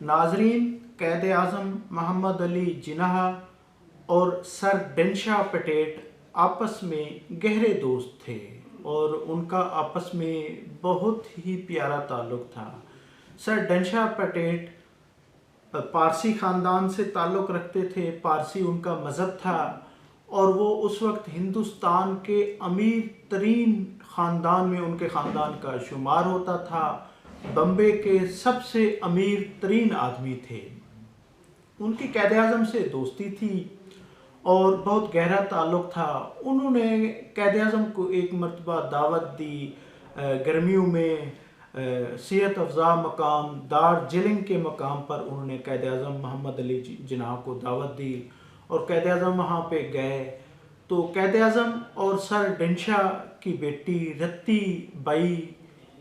नाजरीन, कैद आज़म मोहम्मद अली जिन्नाह और सर डेंशा पेटेट आपस में गहरे दोस्त थे और उनका आपस में बहुत ही प्यारा ताल्लुक़ था। सर डेंशा पेटेट पारसी ख़ानदान से ताल्लुक़ रखते थे, पारसी उनका मज़हब था और वो उस वक्त हिंदुस्तान के अमीर तरीन ख़ानदान में उनके ख़ानदान का शुमार होता था। बम्बे के सबसे अमीर तरीन आदमी थे। उनकी कैद आज़म से दोस्ती थी और बहुत गहरा ताल्लुक़ था। उन्होंने कैद आज़म को एक मरतबा दावत दी, गर्मियों में सेहत अफ़ज़ा मकाम दार्जिलिंग के मकाम पर उन्होंने कैद आज़म मोहम्मद अली जिन्नाह को दावत दी और कैद आज़म वहाँ पे गए। तो कैद आज़म और सर डेंशा की बेटी रत्ती बाई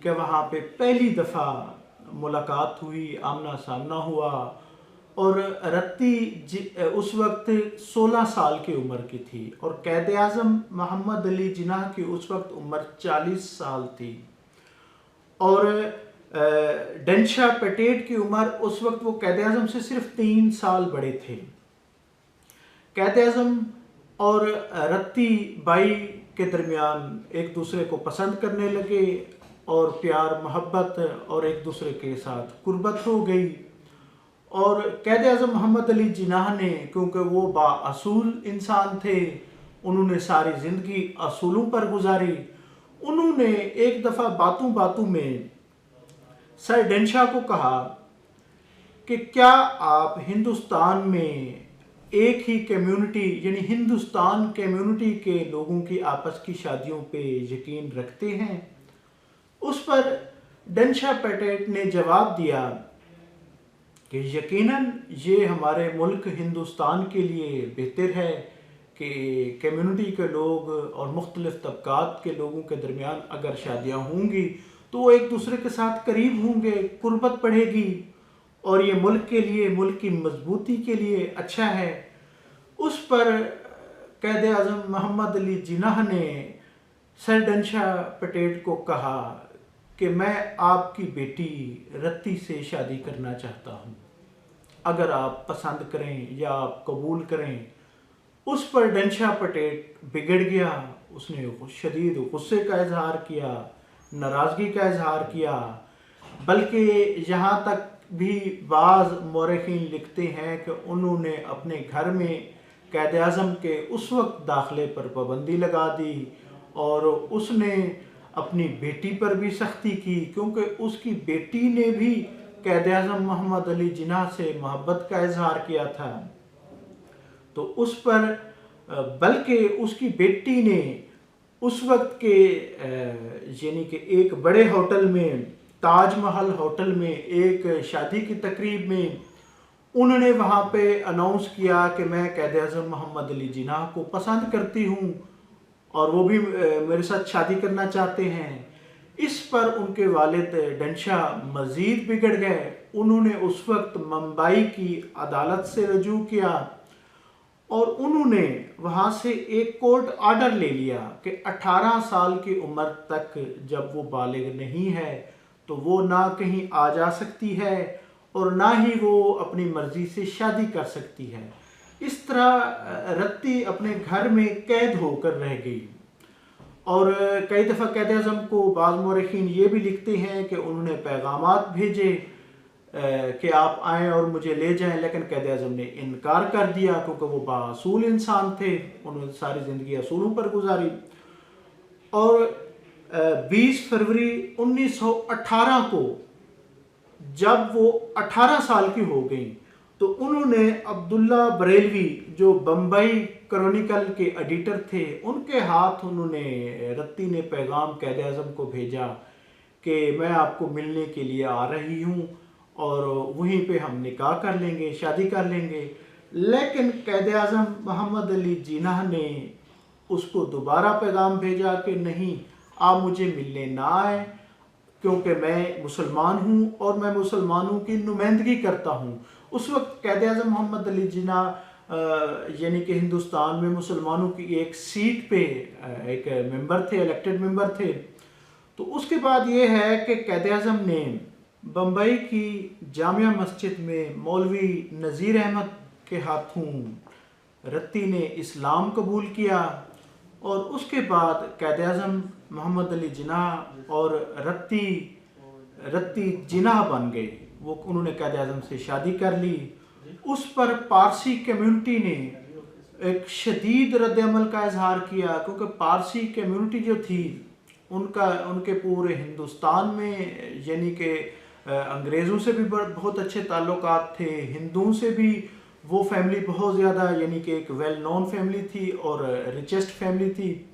के वहाँ पे पहली दफ़ा मुलाकात हुई, आमना सामना हुआ और रत्ती उस वक्त 16 साल की उम्र की थी और कैद आज़म मोहम्मद अली जिन्नाह की उस वक्त उम्र 40 साल थी और डेंशा पेटेट की उम्र उस वक्त वो कैद आज़म से सिर्फ 3 साल बड़े थे। कैद आज़म और रत्ती बाई के दरमियान एक दूसरे को पसंद करने लगे और प्यार मोहब्बत और एक दूसरे के साथ कुर्बत हो गई। और कैद आज़म मोहम्मद अली जिन्नाह ने, क्योंकि वो बाअसूल इंसान थे, उन्होंने सारी ज़िंदगी असूलों पर गुजारी। उन्होंने एक दफ़ा बातों बातों में सर डेंशा को कहा कि क्या आप हिंदुस्तान में एक ही कम्युनिटी यानी हिंदुस्तान कम्युनिटी के लोगों की आपस की शादियों पे यकीन रखते हैं? उस पर डेंशा पेटेट ने जवाब दिया कि यकीनन ये हमारे मुल्क हिंदुस्तान के लिए बेहतर है कि कम्युनिटी के लोग और मुख्तलिफ तबकात के लोगों के दरमियान अगर शादियाँ होंगी तो वो एक दूसरे के साथ करीब होंगे, कुर्बत बढ़ेगी और ये मुल्क के लिए, मुल्क की मजबूती के लिए अच्छा है। उस पर कैद आज़म मोहम्मद अली जिन्नाह ने सर डेंशा पेटेट को कहा कि मैं आपकी बेटी रत्ती से शादी करना चाहता हूँ, अगर आप पसंद करें या आप कबूल करें। उस पर डेंशा पेटेट बिगड़ गया, उसने शदीद गुस्से का इजहार किया, नाराज़गी का इजहार किया, बल्कि यहाँ तक भी बाज़ मौरख़ीन लिखते हैं कि उन्होंने अपने घर में कैद आज़म के उस वक्त दाखिले पर पाबंदी लगा दी और उसने अपनी बेटी पर भी सख्ती की, क्योंकि उसकी बेटी ने भी कैद आज़म मोहम्मद अली जिन्नाह से मोहब्बत का इजहार किया था। तो उस पर बल्कि उसकी बेटी ने उस वक्त के यानी कि एक बड़े होटल में, ताज महल होटल में, एक शादी की तकरीब में उन्होंने वहाँ पे अनाउंस किया कि मैं कैद आज़म मोहम्मद अली जिन्नाह को पसंद करती हूँ और वो भी मेरे साथ शादी करना चाहते हैं। इस पर उनके वालिद डेंशा मज़ीद बिगड़ गए। उन्होंने उस वक्त मुंबई की अदालत से रजू किया और उन्होंने वहाँ से एक कोर्ट आर्डर ले लिया कि 18 साल की उम्र तक जब वो बालिग नहीं है तो वो ना कहीं आ जा सकती है और ना ही वो अपनी मर्ज़ी से शादी कर सकती है। इस तरह रत्ती अपने घर में कैद होकर रह गई और कई दफ़ा कैद आज़म को बाज़ मौरख़ीन ये भी लिखते हैं कि उन्होंने पैगामात भेजे कि आप आएँ और मुझे ले जाएं, लेकिन कैद आज़म ने इनकार कर दिया क्योंकि वो बाअसूल इंसान थे, उन्होंने सारी ज़िंदगी असूलों पर गुजारी। और 20 फरवरी 1918 को जब वो 18 साल की हो गई तो उन्होंने अब्दुल्ला बरेलवी जो बम्बई क्रॉनिकल के एडिटर थे, उनके हाथ उन्होंने रत्ती ने पैगाम कैद आज़म को भेजा कि मैं आपको मिलने के लिए आ रही हूँ और वहीं पे हम निकाह कर लेंगे, शादी कर लेंगे। लेकिन कैद आज़म मोहम्मद अली जिन्नाह ने उसको दोबारा पैगाम भेजा कि नहीं, आप मुझे मिलने ना आए क्योंकि मैं मुसलमान हूँ और मैं मुसलमानों की नुमाइंदगी करता हूँ। उस वक्त कैद आज़म मोहम्मद अली जिन्नाह यानी कि हिंदुस्तान में मुसलमानों की एक सीट पे एक मेंबर थे, इलेक्टेड मेंबर थे। तो उसके बाद ये है कि कैद आज़म ने बम्बई की जामिया मस्जिद में मौलवी नज़ीर अहमद के हाथों रत्ती ने इस्लाम कबूल किया और उसके बाद क़ायद आज़म मोहम्मद अली जिन्ना और रत्ती जिन्ना बन गए। वो उन्होंने क़ायद आज़म से शादी कर ली। उस पर पारसी कम्युनिटी ने एक शदीद रद्द-ए-अमल का इजहार किया, क्योंकि पारसी कम्युनिटी जो थी उनके पूरे हिंदुस्तान में यानी कि अंग्रेज़ों से भी बहुत अच्छे ताल्लुकात थे, हिंदुओं से भी वो फैमिली बहुत ज़्यादा यानी कि एक वेल नोन फैमिली थी और रिचेस्ट फैमिली थी।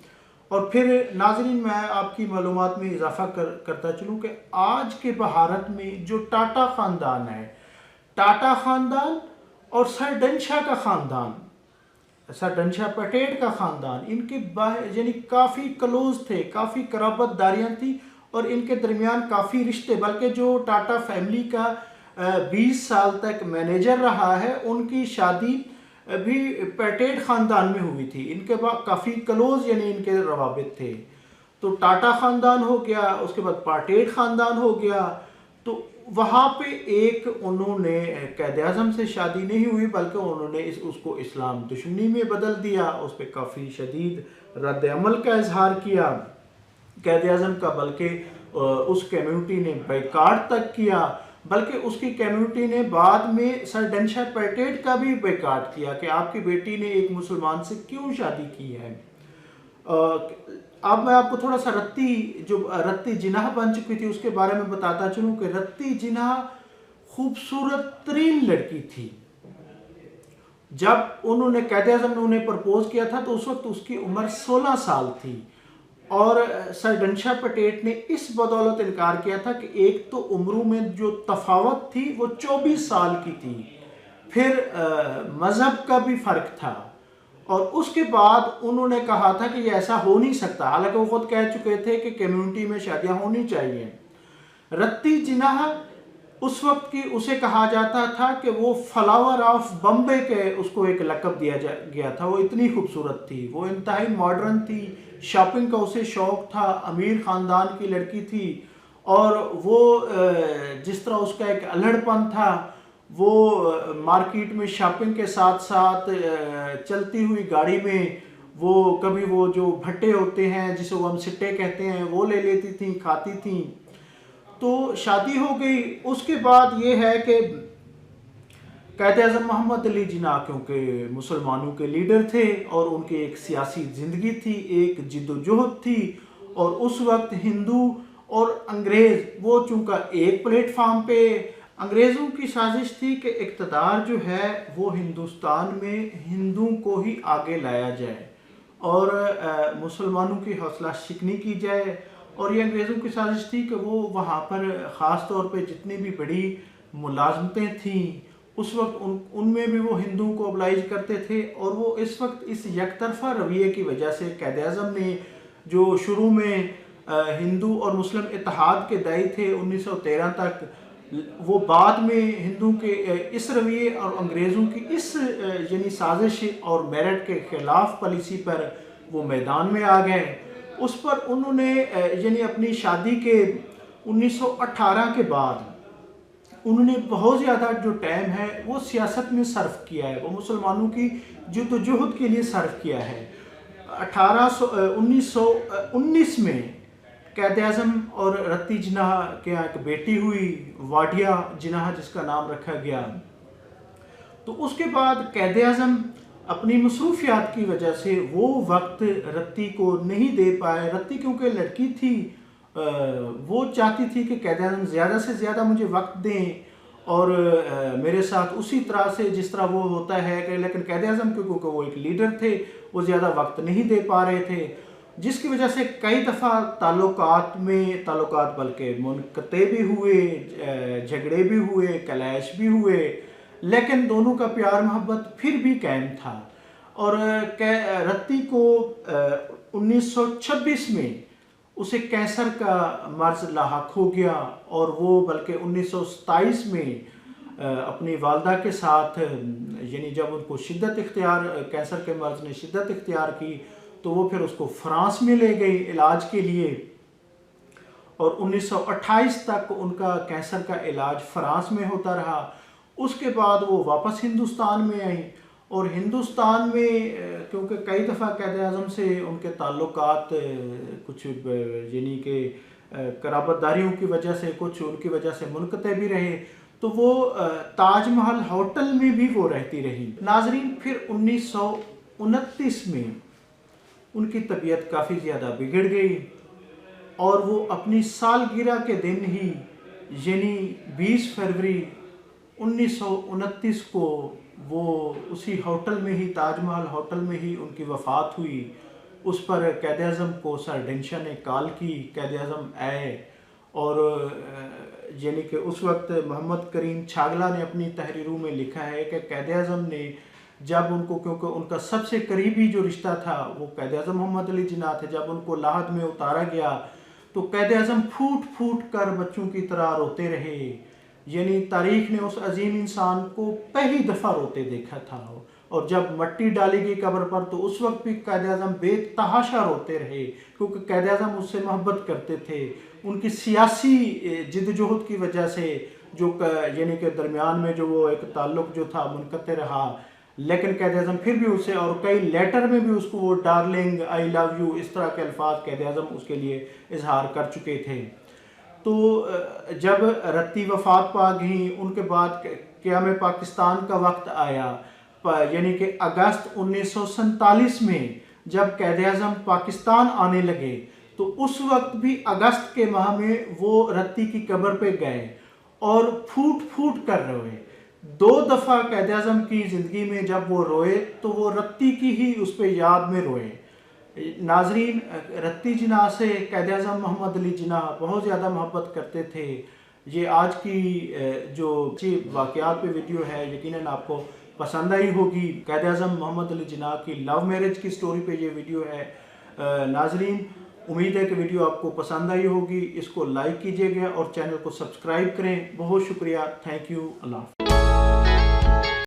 और फिर नाज़रीन, मैं आपकी मालूमात में इजाफ़ा करता चलूँ कि आज के भारत में जो टाटा ख़ानदान है, टाटा ख़ानदान और सर डेंशा का ख़ानदान, सर डेंशा पटेट का ख़ानदान, इनके यानी काफ़ी क्लोज थे, काफ़ी क़राबतदारियाँ थी और इनके दरमियान काफ़ी रिश्ते। बल्कि जो टाटा फैमिली का 20 साल तक मैनेजर रहा है, उनकी शादी भी पटेट ख़ानदान में हुई थी। इनके बाद काफ़ी क्लोज यानी इनके रवाबित थे। तो टाटा ख़ानदान हो गया, उसके बाद पटेट ख़ानदान हो गया। तो वहाँ पे एक उन्होंने क़ायद आज़म से शादी नहीं हुई, बल्कि उन्होंने उसको इस्लाम दुश्मनी में बदल दिया, उस पर काफ़ी शदीद रद्द अमल का इजहार किया क़ायद आज़म का। बल्कि उस कम्युनिटी ने बाइकाट तक किया, बल्कि उसकी कम्युनिटी ने बाद में सर डेंशा पटेट का भी बाइकाट किया कि आपकी बेटी ने एक मुसलमान से क्यों शादी की है। अब मैं आपको थोड़ा सा रत्ती जिन्ना बन चुकी थी उसके बारे में बताता चलूँ कि रत्ती जिन्ना खूबसूरत तरीन लड़की थी। जब उन्होंने क़ायद आज़म ने उन्हें प्रपोज किया था तो उस वक्त उसकी उम्र 16 साल थी और सर डेंशा पटेट ने इस बदौलत इनकार किया था कि एक तो उम्रों में जो तफावत थी वो 24 साल की थी, फिर मज़हब का भी फ़र्क था और उसके बाद उन्होंने कहा था कि ये ऐसा हो नहीं सकता। हालांकि वो खुद कह चुके थे कि कम्युनिटी में शादियाँ होनी चाहिए। रत्ती जिन्ना उस वक्त की उसे कहा जाता था कि वो फ्लावर ऑफ बम्बे के उसको एक लक़ब दिया गया था। वो इतनी खूबसूरत थी, वो इंतहाई मॉडर्न थी, शॉपिंग का उसे शौक़ था, अमीर ख़ानदान की लड़की थी और वो जिस तरह उसका एक अल्हड़पन था, वो मार्केट में शॉपिंग के साथ साथ चलती हुई गाड़ी में वो कभी वो जो भट्टे होते हैं जिसे वो हम सिट्टे कहते हैं वो ले लेती थी, खाती थी। तो शादी हो गई। उसके बाद ये है कि क़ायद आज़म मोहम्मद अली जिन्ना क्योंकि मुसलमानों के लीडर थे और उनकी एक सियासी ज़िंदगी थी, एक जिद्दोजहद थी और उस वक्त हिंदू और अंग्रेज़ वो चूँकि एक प्लेटफार्म पे, अंग्रेज़ों की साजिश थी कि इक़्तिदार जो है वो हिंदुस्तान में हिंदुओं को ही आगे लाया जाए और मुसलमानों की हौसला शिकनी की जाए। और ये अंग्रेज़ों की साजिश थी कि वो वहाँ पर ख़ास तौर पे जितनी भी बड़ी मुलाजमतें थीं उस वक्त उनमें भी वो हिंदुओं को ओबलाइज करते थे। और वो इस वक्त इस यकतरफा रवैये की वजह से क़ायद आज़म ने जो शुरू में हिंदू और मुस्लिम इत्तेहाद के दाई थे 1913 तक, वो बाद में हिंदू के इस रवैये और अंग्रेज़ों की इस यानी साजिश और मेरिट के ख़िलाफ़ पॉलिसी पर वो मैदान में आ गए। उस पर उन्होंने यानी अपनी शादी के 1918 के बाद उन्होंने बहुत ज़्यादा जो टाइम है वो सियासत में सर्फ किया है, वो मुसलमानों की जद्दोजहद के लिए सर्फ किया है। 1919 में क़ायद आज़म और रत्ती जिन्ना के यहाँ एक बेटी हुई, वाडिया जिन्ना जिसका नाम रखा गया। तो उसके बाद क़ायद आज़म अपनी मसरूफियात की वजह से वो वक्त रत्ती को नहीं दे पाए। रत्ती क्योंकि लड़की थी, वो चाहती थी कि क़ायद आज़म ज़्यादा से ज़्यादा मुझे वक्त दें और मेरे साथ उसी तरह से जिस तरह वो होता है कि, लेकिन क़ायद आज़म क्योंकि वो एक लीडर थे वो ज़्यादा वक्त नहीं दे पा रहे थे, जिसकी वजह से कई दफ़ा ताल्लुकात बल्कि मुनक़ते भी हुए, झगड़े भी हुए, क्लैश भी हुए, लेकिन दोनों का प्यार मोहब्बत फिर भी कायम था। और रत्ती को 1926 में उसे कैंसर का मर्ज़ लाहक हो गया और वो बल्कि 1927 में अपनी वालदा के साथ यानी जब उनको कैंसर के मर्ज़ ने शिद्दत इख्तियार की तो वो फिर उसको फ्रांस में ले गई इलाज के लिए। اور 1928 تک ان کا کینسر کا علاج فرانس میں ہوتا رہا۔ اس کے بعد وہ واپس ہندوستان میں آئیں، اور ہندوستان میں کیونکہ کئی دفعہ قائد اعظم سے ان کے تعلقات کچھ یعنی کہ قرابت داریوں کی وجہ سے، کچھ ان کی وجہ سے منقطع بھی رہے، تو وہ تاج محل ہوٹل میں بھی وہ رہتی رہی۔ ناظرین، پھر 1929 میں ان کی طبیعت کافی زیادہ بگڑ گئی، اور وہ اپنی سالگرہ کے دن ہی یعنی 20 فروری 1929 کو وہ اسی ہوٹل میں ہی، تاج محل ہوٹل میں ہی ان کی وفات ہوئی۔ اس پر قائد اعظم کو سر ڈنشا نے کال کی، قائد اعظم آئے، اور یعنی کہ اس وقت محمد کریم چھاگلا نے اپنی تحریروں میں لکھا ہے کہ قائد اعظم نے جب ان کو، کیونکہ ان کا سب سے قریبی جو رشتہ تھا وہ قائد اعظم محمد علی جناح تھے، جب ان کو لاحد میں اتارا گیا تو قائد اعظم پھوٹ پھوٹ کر بچوں کی طرح روتے رہے۔ یعنی تاریخ نے اس عظیم انسان کو پہلی دفعہ روتے دیکھا تھا، اور جب مٹی ڈالی گئی قبر پر تو اس وقت بھی قائد اعظم بے تحاشا روتے رہے، کیونکہ قائد اعظم اس سے محبت کرتے تھے۔ ان کی سیاسی جدوجہد کی وجہ سے جو یعنی کہ درمیان میں جو وہ ایک تعلق جو تھا منقطع رہا، لیکن قائد اعظم پھر بھی اس سے، اور کئی لیٹر میں بھی اس کو وہ ڈارلنگ، آئی لو یو، اس طرح کے الفاظ قائد اعظم اس کے لیے اظہار کر چکے تھے۔ تو جب رتی وفات پا گئیں، ان کے بعد قیام پاکستان کا وقت آیا، یعنی کہ اگست 1947 میں جب قائد اعظم پاکستان آنے لگے تو اس وقت بھی اگست کے ماہ میں وہ رتی کی قبر پہ گئے اور پھوٹ پھوٹ کر روئے۔ 2 دفعہ قائد اعظم کی زندگی میں جب وہ روئے تو وہ رتی کی ہی اس پہ یاد میں روئے۔ ناظرین، رتی جناح سے قائد اعظم محمد علی جناح بہت زیادہ محبت کرتے تھے۔ یہ آج کی جو واقعات پہ ویڈیو ہے یقیناً آپ کو پسند آئی ہوگی۔ قائد اعظم محمد علی جناح کی لو میرج کی سٹوری پہ یہ ویڈیو ہے۔ ناظرین، امید ہے کہ ویڈیو آپ کو پسند آئی ہوگی، اس کو لائک کیجئے گا اور چینل کو سبسکرائب کریں۔ بہت شکریہ، تھینک یو، اللہ حافظ۔